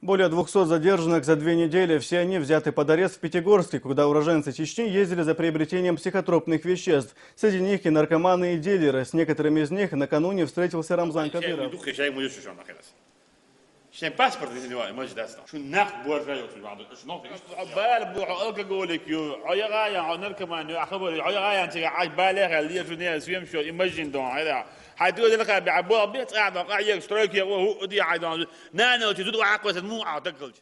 Более 200 задержанных за 2 недели. Все они взяты под арест в Пятигорске, куда уроженцы Чечни ездили за приобретением психотропных веществ. Среди них и наркоманы, и дилеры. С некоторыми из них накануне встретился Рамзан Кадыров. Zijn paspoort is niet waar, dat is zo'n nacht boerderij op zo'n bal boer alcoholic عياغايا نركمان أخبار عياغايا أنت عايش بالغ اللي يجوني سويم شو imagine دون هذا حتقول لك بعبوا بيت قاعد قاعد اشتراك يا وهو دي عايدان نانا وتزود عقوة مو أعتقد.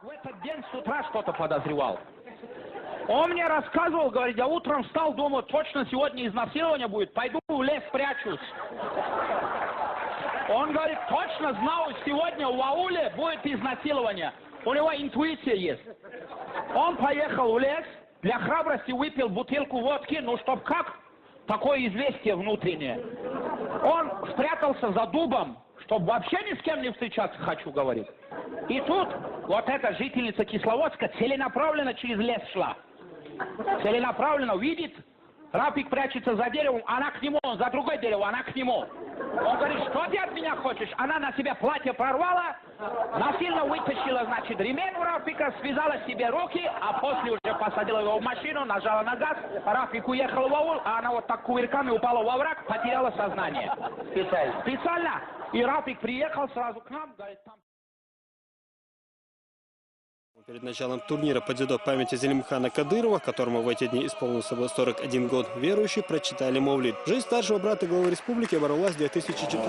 В этот день с утра что-то подозревал. Он мне рассказывал, говорит, я утром встал, думаю, точно сегодня изнасилование будет, пойду в лес спрячусь. Он говорит, точно знал, сегодня в ауле будет изнасилование. У него интуиция есть. Он поехал в лес, для храбрости выпил бутылку водки, ну чтоб как, такое известие внутреннее. Он спрятался за дубом, чтобы вообще ни с кем не встречаться, хочу говорить. И тут вот эта жительница Кисловодска целенаправленно через лес шла. Целенаправленно видит, Рафик прячется за деревом, она к нему, он за другое дерево, она к нему. Он говорит, что ты от меня хочешь? Она на себя платье прорвала, насильно вытащила, значит, ремень у Рафика, связала себе руки, а после уже посадила его в машину, нажала на газ, Рафик уехал в аул, а она вот так кувырками упала во враг, потеряла сознание. Специально. Специально. И Рафик приехал сразу к нам, говорит, там... Перед началом турнира по дзюдо памяти Зелимхана Кадырова, которому в эти дни исполнился бы 41 год, верующие прочитали мовлид. Жизнь старшего брата главы республики оборвалась в 2004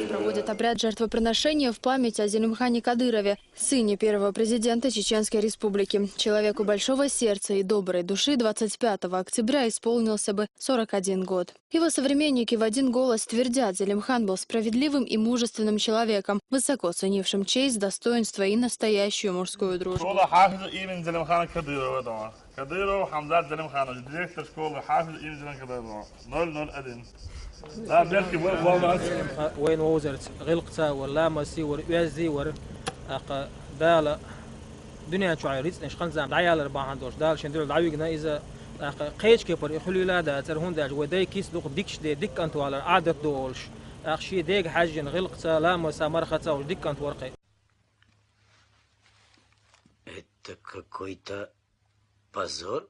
Проводят обряд жертвоприношения в память о Зелимхане Кадырове, сыне первого президента Чеченской Республики. Человеку большого сердца и доброй души 25 октября исполнился бы 41 год. Его современники в один голос твердят, Зелимхан был справедливым и мужественным человеком, высоко ценившим честь, достоинство и настоящую мужскую дружбу. كديرو حمزات زلم خانوش ديريكتور شكول حافظ إيم زلم كديرو 0-0 أدين لا بيركي وين وزرت غلقتا ولا مسي وريازي ور أق دال دنيا شو عيريت إيش خنزام دعيال 4 دال شندول دعويقنا إذا قيش كبر يخلي لا دا ترهون داج وداي كيس دوق ديكش ديك أنتو على عادة دولش أخشي ديك حاجن غلقتا لا مسا مرختا وديك أنت ورقي. Это какой-то позор.